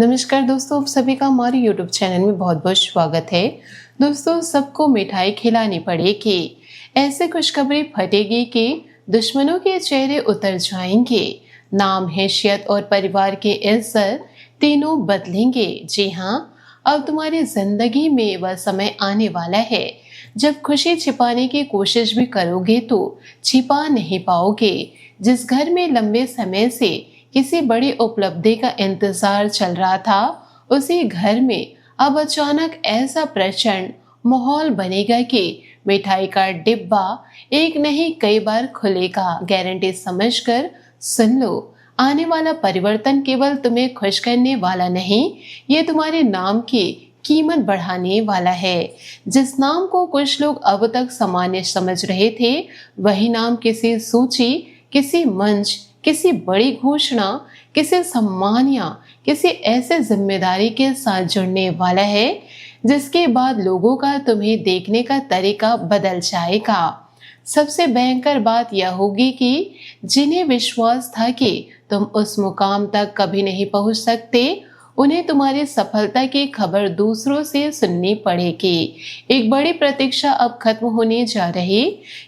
नमस्कार दोस्तों, आप सभी का हमारे YouTube चैनल में बहुत बहुत स्वागत है। दोस्तों, सबको मिठाई खिलानी पड़ेगी, ऐसे खुशखबरी फटेगी कि दुश्मनों के चेहरे उतर जाएंगे। नाम, हैसियत और परिवार की इज्जत तीनों बदलेंगे। जी हाँ, अब तुम्हारी जिंदगी में वह समय आने वाला है जब खुशी छिपाने की कोशिश भी करोगे तो छिपा नहीं पाओगे। जिस घर में लंबे समय से किसी बड़ी उपलब्धि का इंतजार चल रहा था, उसी घर में अब अचानक ऐसा प्रचंड माहौल बनेगा कि मिठाई का डिब्बा एक नहीं कई बार खुलेगा। गारंटी समझकर सुन लो, आने वाला परिवर्तन केवल तुम्हें खुश करने वाला नहीं, ये तुम्हारे नाम की कीमत बढ़ाने वाला है। जिस नाम को कुछ लोग अब तक सामान्य समझ रहे थे, वही नाम किसी सूची, किसी मंच, किसी बड़ी घोषणा, किसी सम्मान या किसी ऐसे जिम्मेदारी के साथ जुड़ने वाला है जिसके बाद लोगों का तुम्हें देखने का तरीका बदल जाएगा। सबसे भयंकर बात यह होगी कि जिन्हें विश्वास था कि तुम उस मुकाम तक कभी नहीं पहुंच सकते, उन्हें तुम्हारी सफलता की खबर दूसरों से सुननी पड़ेगी। एक बड़ी प्रतीक्षा अब खत्म होने जा रही।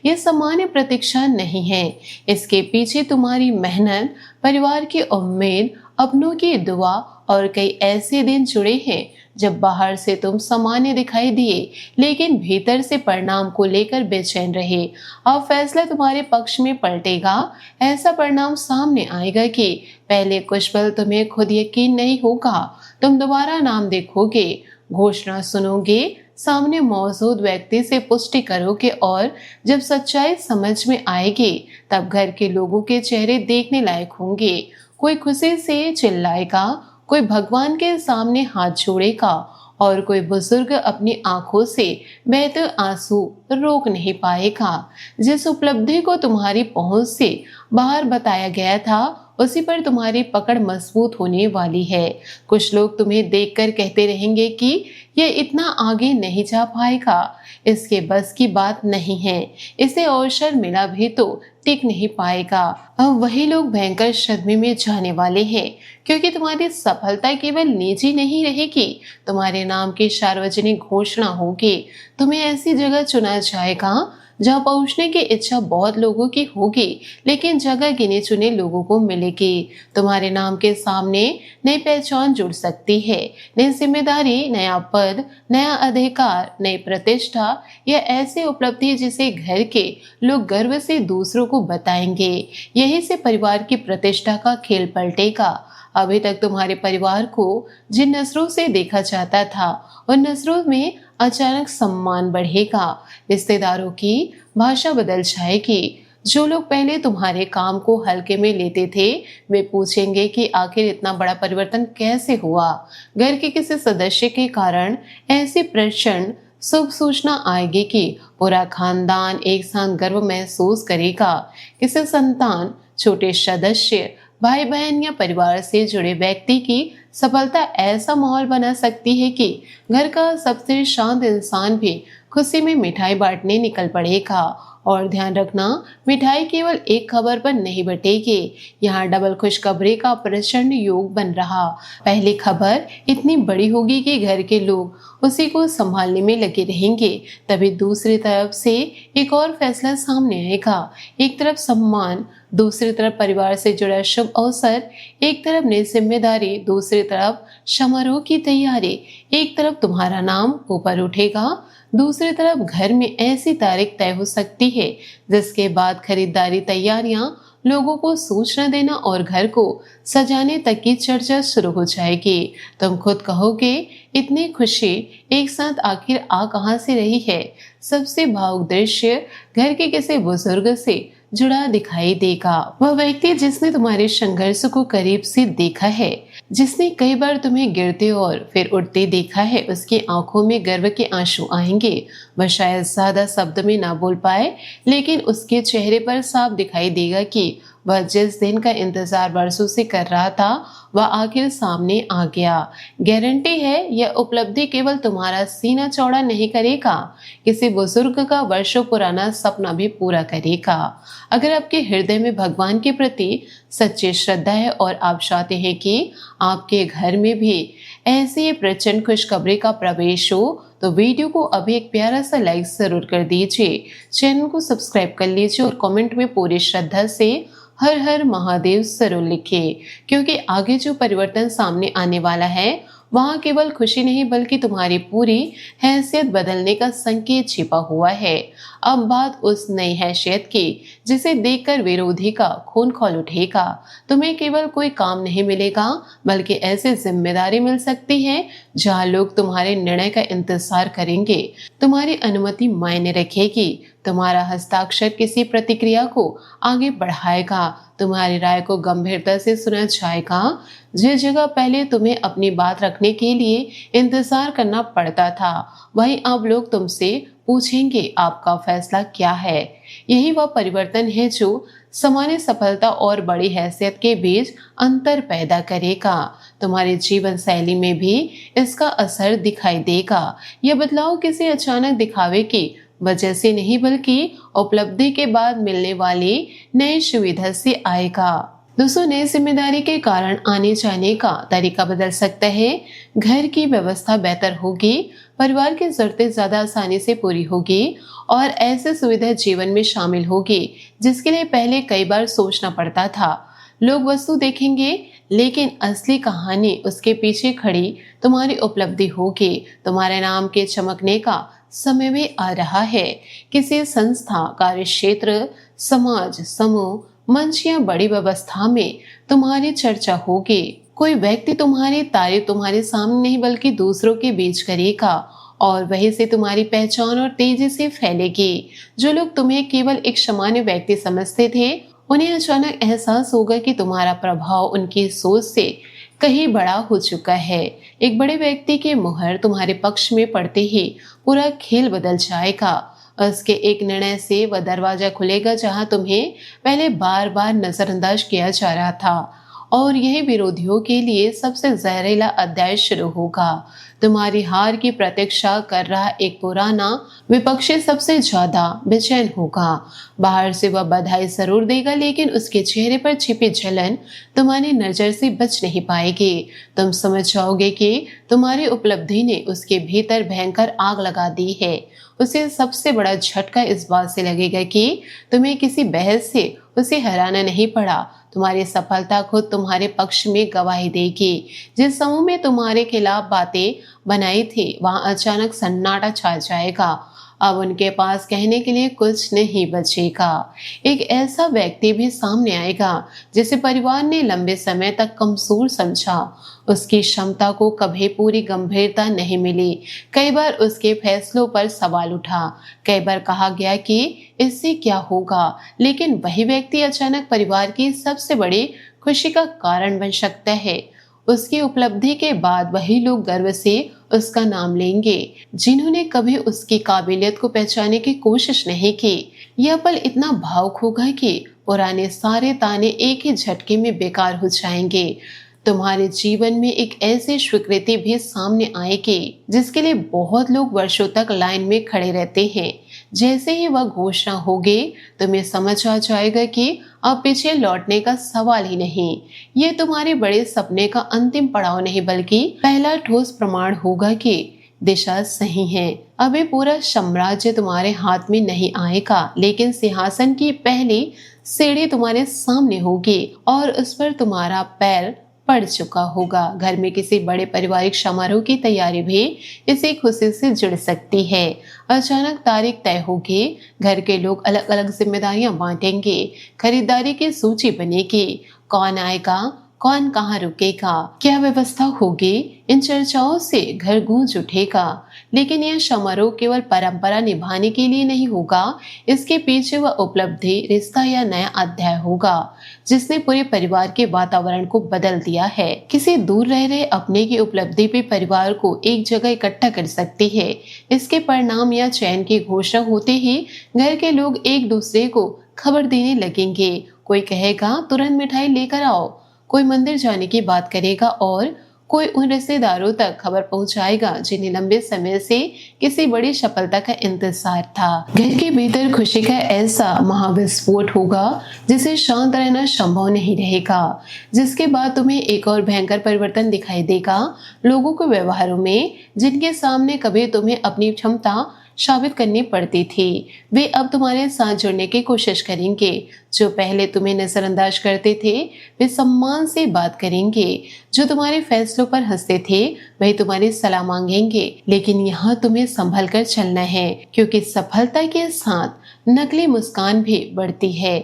ये सामान्य प्रतीक्षा नहीं है, इसके पीछे तुम्हारी मेहनत, परिवार की उम्मीद, अपनों की दुआ और कई ऐसे दिन जुड़े हैं जब बाहर से तुम सामान्य दिखाई दिए लेकिन भीतर से परिणाम को लेकर बेचैन रहे। अब फैसला तुम्हारे पक्ष में पलटेगा। ऐसा परिणाम सामने आएगा कि पहले कुछ पल तुम्हें खुद यकीन नहीं होगा। तुम दोबारा नाम देखोगे, घोषणा सुनोगे, सामने मौजूद व्यक्ति से पुष्टि करोगे और जब सच्चाई समझ में आएगी तब घर के लोगों के चेहरे देखने लायक होंगे। कोई खुशी से चिल्लाएगा, कोई भगवान के सामने हाथ जोड़ेगा और कोई बुजुर्ग अपनी आंखों से बहते आंसू रोक नहीं पाएगा। जिस उपलब्धि को तुम्हारी पहुंच से बाहर बताया गया था, उसी पर तुम्हारी पकड़ मजबूत होने वाली है। कुछ लोग तुम्हें देखकर कहते रहेंगे कि यह इतना आगे नहीं जा पाएगा, इसके बस की बात नहीं है, इसे अवसर मिला भी तो टिक नहीं पाएगा। अब वही लोग भयंकर सदमे में जाने वाले हैं, क्योंकि तुम्हारी सफलता केवल निजी नहीं रहेगी, तुम्हारे नाम की सार्वजनिक घोषणा होगी। तुम्हें ऐसी जगह चुना जाएगा जहां पहुंचने की इच्छा बहुत लोगों की होगी, लेकिन जगह गिने चुने लोगों को मिलेगी। तुम्हारे नाम के सामने नई पहचान जुड़ सकती है, नई जिम्मेदारी, नया पद, नया अधिकार, नई प्रतिष्ठा या ऐसी उपलब्धि जिसे घर के लोग गर्व से दूसरों को बताएंगे। यही से परिवार की प्रतिष्ठा का खेल पलटेगा। अभी तक तुम्हारे परिवार को जिन नजरों से देखा जाता था, उन नजरों में अचानक सम्मान बढ़ेगा। रिश्तेदारों की भाषा बदल जाएगी। जो लोग पहले तुम्हारे काम को हल्के में लेते थे, वे पूछेंगे कि आखिर इतना बड़ा परिवर्तन कैसे हुआ। घर के किसी सदस्य के कारण ऐसी प्रचंड शुभ सूचना आएगी कि पूरा खानदान एक साथ गर्व महसूस करेगा। किसी संतान, छोटे सदस्य, भाई बहन या परिवार से जुड़े व्यक्ति की सफलता ऐसा माहौल बना सकती है कि घर का सबसे शांत इंसान भी खुशी में मिठाई बांटने निकल पड़ेगा। और ध्यान रखना, मिठाई केवल एक खबर पर नहीं बटेगी। यहाँ डबल खुशखबरी का प्रचंड योग बन रहा। पहली खबर इतनी बड़ी होगी कि घर के लोग उसी को संभालने में लगे रहेंगे। तभी दूसरी तरफ से एक और फैसला सामने आएगा। एक तरफ सम्मान, दूसरी तरफ परिवार से जुड़ा शुभ अवसर। एक तरफ नई जिम्मेदारी, दूसरी तरफ समारोह की तैयारी। एक तरफ तुम्हारा नाम ऊपर उठेगा, दूसरी तरफ घर में ऐसी तारीख तय हो सकती है जिसके बाद खरीदारी तैयारियां, लोगों को सूचना देना और घर को सजाने तक की चर्चा शुरू हो जाएगी। तुम खुद कहोगे, इतनी खुशी एक साथ आखिर आ कहां से रही है। सबसे भावुक दृश्य घर के किसी बुजुर्ग से जुड़ा दिखाई देगा। वह व्यक्ति जिसने तुम्हारे संघर्ष को करीब से देखा है, जिसने कई बार तुम्हें गिरते और फिर उठते देखा है, उसकी आंखों में गर्व के आंसू आएंगे। वह शायद ज्यादा शब्द में ना बोल पाए, लेकिन उसके चेहरे पर साफ दिखाई देगा कि वह जिस दिन का इंतजार वर्षों से कर रहा था वह आखिर सामने आ गया। गारंटी है यह उपलब्धि केवल तुम्हारा सीना चौड़ा नहीं करेगा, किसी बुजुर्ग का वर्षों पुराना सपना भी पूरा करेगा। अगर आपके हृदय में भगवान के प्रति सच्ची श्रद्धा है और आप चाहते हैं कि आपके घर में भी ऐसी प्रचंड खुशखबरी का प्रवेश हो तो वीडियो को अभी एक प्यारा सा लाइक जरूर कर दीजिए, चैनल को सब्सक्राइब कर लीजिए और कमेंट में पूरी श्रद्धा से हर हर महादेव जरूर लिखिए, क्योंकि आगे जो परिवर्तन सामने आने वाला है वहाँ केवल खुशी नहीं बल्कि तुम्हारी पूरी हैसियत बदलने का संकेत छिपा हुआ है। अब बात उस नई हैसियत की जिसे देखकर विरोधी का खून खौल उठेगा। तुम्हें केवल कोई काम नहीं मिलेगा बल्कि ऐसी जिम्मेदारी मिल सकती है जहाँ लोग तुम्हारे निर्णय का इंतजार करेंगे। तुम्हारी अनुमति मायने रखेगी, तुम्हारा हस्ताक्षर किसी प्रतिक्रिया को आगे बढ़ाएगा, तुम्हारी राय को गंभीरता से सुना जाएगा। जिस जगह पहले तुम्हें अपनी बात रखने के लिए इंतजार करना पड़ता था वहीं अब लोग तुमसे पूछेंगे आपका फैसला क्या है। यही वह परिवर्तन है जो सामान्य सफलता और बड़ी हैसियत के बीच अंतर पैदा करेगा। तुम्हारी जीवन शैली में भी इसका असर दिखाई देगा। यह बदलाव किसी अचानक दिखावे की वजह से नहीं बल्कि उपलब्धि के बाद मिलने वाली नई सुविधा से आएगा। दोस्तों, नई जिम्मेदारी के कारण आने जाने का तरीका बदल सकता है। घर की व्यवस्था बेहतर होगी, परिवार की जरूरतें ज्यादा आसानी से पूरी होगी और ऐसे सुविधा जीवन में शामिल होगी जिसके लिए पहले कई बार सोचना पड़ता था। लोग वस्तु देखेंगे लेकिन असली कहानी उसके पीछे खड़ी तुम्हारी उपलब्धि होगी। तुम्हारे नाम के चमकने का समय भी आ रहा है। किसी संस्था, कार्यक्षेत्र, समाज, समूह, मंच या बड़ी व्यवस्था में तुम्हारी चर्चा होगी। कोई व्यक्ति तुम्हारी तारीफ तुम्हारे सामने नहीं बल्कि दूसरों के बीच करेगा और वहीं से तुम्हारी पहचान और तेजी से फैलेगी। जो लोग तुम्हें केवल एक सामान्य व्यक्ति समझते थे उन्हें अचानक एहसास होगा कि तुम्हारा प्रभाव उनकी सोच से कहीं बड़ा हो चुका है। एक बड़े व्यक्ति की मुहर तुम्हारे पक्ष में पड़ते ही पूरा खेल बदल जाएगा। उसके एक निर्णय से वह दरवाजा खुलेगा जहां तुम्हें पहले बार बार नजरअंदाज किया जा रहा था और यही विरोधियों के लिए सबसे जहरीला अध्याय शुरू होगा। तुम्हारी हार की प्रतीक्षा कर रहा एक पुराना विपक्षी सबसे ज्यादा बेचैन होगा। बाहर से वह बधाई जरूर देगा लेकिन उसके चेहरे पर छिपी जलन तुम्हारी नजर से बच नहीं पाएगी। तुम समझ जाओगे कि तुम्हारी उपलब्धि ने उसके भीतर भयंकर आग लगा दी है। उसे सबसे बड़ा झटका इस बात से लगेगा कि तुम्हें किसी बहस से उसे हराना नहीं पड़ा। तुम्हारी सफलता खुद तुम्हारे पक्ष में गवाही देगी। जिस समूह में तुम्हारे खिलाफ बातें बनाई थी वहां अचानक सन्नाटा छा जाएगा। अब उनके पास कहने के लिए कुछ नहीं बचेगा। एक ऐसा व्यक्ति भी सामने आएगा जिसे परिवार ने लंबे समय तक कमजोर समझा। उसकी क्षमता को कभी पूरी गंभीरता नहीं मिली। कई बार उसके फैसलों पर सवाल उठा, कई बार कहा गया कि इससे क्या होगा, लेकिन वही व्यक्ति अचानक परिवार की सबसे बड़ी खुशी का कारण बन सकता है। उसकी उपलब्धि के बाद वही लोग गर्व से उसका नाम लेंगे जिन्होंने कभी उसकी काबिलियत को पहचानने की कोशिश नहीं की। यह पल इतना भावुक होगा कि पुराने सारे ताने एक ही झटके में बेकार हो जाएंगे। तुम्हारे जीवन में एक ऐसी स्वीकृति भी सामने आएगी जिसके लिए बहुत लोग वर्षों तक लाइन में खड़े रहते हैं। जैसे ही वह घोषणा होगी तुम्हें समझ आ जाएगा कि अब पीछे लौटने का सवाल ही नहीं। ये तुम्हारे बड़े सपने का अंतिम पड़ाव नहीं बल्कि पहला ठोस प्रमाण होगा कि दिशा सही है। अभी पूरा साम्राज्य तुम्हारे हाथ में नहीं आएगा लेकिन सिंहासन की पहली सीढ़ी तुम्हारे सामने होगी और उस पर तुम्हारा पैर पड़ चुका होगा। घर में किसी बड़े पारिवारिक समारोह की तैयारी भी इसी खुशी से जुड़ सकती है। अचानक तारीख तय होगी, घर के लोग अलग अलग जिम्मेदारियां बांटेंगे, खरीदारी की सूची बनेगी, कौन आएगा, कौन कहाँ रुकेगा, क्या व्यवस्था होगी। इन चर्चाओं से घर गूंज उठेगा। लेकिन यह समारोह केवल परंपरा निभाने के लिए नहीं होगा, इसके पीछे वह उपलब्धि, रिश्ता या नया अध्याय होगा जिसने पूरे परिवार के वातावरण को बदल दिया है। किसी दूर रह रहे अपने की उपलब्धि भी परिवार को एक जगह इकट्ठा कर सकती है। इसके परिणाम या चयन की घोषणा होते ही घर के लोग एक दूसरे को खबर देने लगेंगे। कोई कहेगा तुरंत मिठाई लेकर आओ, कोई मंदिर जाने की बात करेगा और कोई उन रिश्तेदारों तक खबर पहुंचाएगा जिन्हें लंबे समय से किसी बड़ी सफलता का इंतजार था। घर के भीतर खुशी का ऐसा महाविस्फोट होगा जिसे शांत रहना संभव नहीं रहेगा, जिसके बाद तुम्हें एक और भयंकर परिवर्तन दिखाई देगा लोगों के व्यवहारों में, जिनके सामने कभी तुम्हें अपनी क्षमता साबित करनी पड़ती थी। वे अब तुम्हारे साथ जुड़ने की कोशिश करेंगे। जो पहले तुम्हें नजरअंदाज करते थे वे सम्मान से बात करेंगे। जो तुम्हारे फैसलों पर हंसते थे वही तुम्हारी सलाह मांगेंगे। लेकिन यहाँ तुम्हें संभल कर चलना है, क्योंकि सफलता के साथ नकली मुस्कान भी बढ़ती है।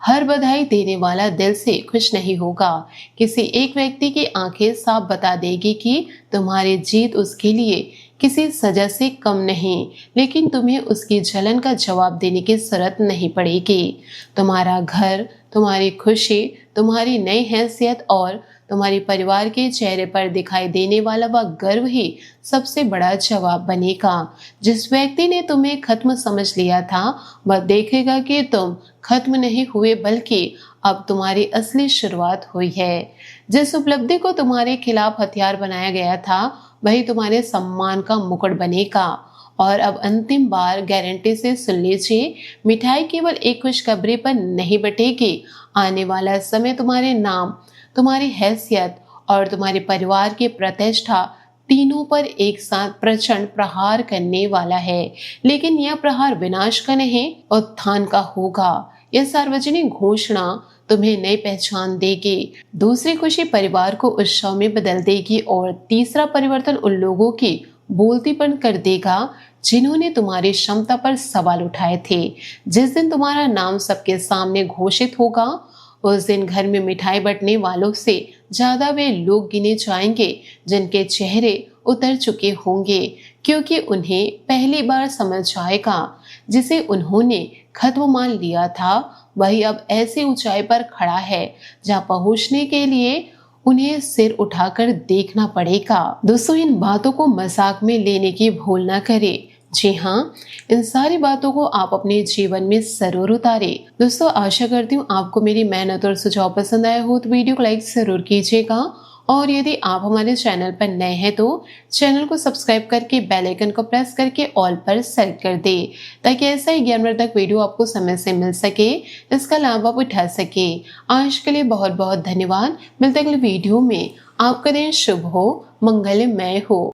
हर बधाई देने वाला दिल से खुश नहीं होगा। किसी एक व्यक्ति की आंखें साफ बता देगी कि तुम्हारी जीत उसके लिए किसी सजा से कम नहीं, लेकिन तुम्हें उसकी जलन का जवाब देने की जरूरत नहीं पड़ेगी। तुम्हारा घर, तुम्हारी खुशी, तुम्हारी नई हैसियत और तुम्हारे परिवार के चेहरे पर दिखाई देने वाला वह गर्व ही सबसे बड़ा जवाब बनेगा। जिस व्यक्ति ने तुम्हें खत्म समझ लिया था वह देखेगा कि तुम खत्म नहीं हुए, बल्कि अब तुम्हारी असली शुरुआत हुई है। जिस उपलब्धि को तुम्हारे खिलाफ हथियार बनाया गया था वही तुम्हारे सम्मान का मुकुट बनेगा। और अब अंतिम बार गारंटी से सुन लीजिए, मिठाई केवल एक खुशखबरी पर नहीं बटेगी। आने वाला समय तुम्हारे नाम, तुम्हारी हैसियत और तुम्हारे परिवार की प्रतिष्ठा तीनों पर एक साथ प्रचंड प्रहार करने वाला है। लेकिन यह प्रहार विनाश का नहीं, उत्थान का होगा। यह सार्वजनिक घोषणा तुम्हें नई पहचान देगी। दूसरी खुशी परिवार को उत्सव में बदल देगी और तीसरा परिवर्तन उन लोगों की बोलतीपन कर देगा जिन्होंने तुम्हारी क्षमता पर सवाल उठाए थे। जिस दिन तुम्हारा नाम सबके सामने घोषित होगा उस दिन घर में मिठाई बंटने वालों से ज्यादा वे लोग गिने जाएंगे जिनके चेहरे उतर चुके होंगे, क्योंकि उन्हें पहली बार समझ आएगा जिसे उन्होंने खत्म मान लिया था वही अब ऐसी ऊंचाई पर खड़ा है जहां पहुंचने के लिए उन्हें सिर उठाकर देखना पड़ेगा। दोस्तों, इन बातों को मजाक में लेने की भूल ना करें। जी हाँ, इन सारी बातों को आप अपने जीवन में जरूर उतारें। दोस्तों, आशा करती हूँ आपको मेरी मेहनत और सुझाव पसंद आया हो तो वीडियो को लाइक जरूर कीजिएगा। और यदि आप हमारे चैनल पर नए हैं तो चैनल को सब्सक्राइब करके बेल आइकन को प्रेस करके ऑल पर सेलेक्ट कर दे, ताकि ऐसा ही ज्ञानवर्धक वीडियो आपको समय से मिल सके, इसका लाभ आप उठा सके। आज के लिए बहुत बहुत धन्यवाद। मिलते अगले वीडियो में। आपका दिन शुभ हो, मंगलमय हो।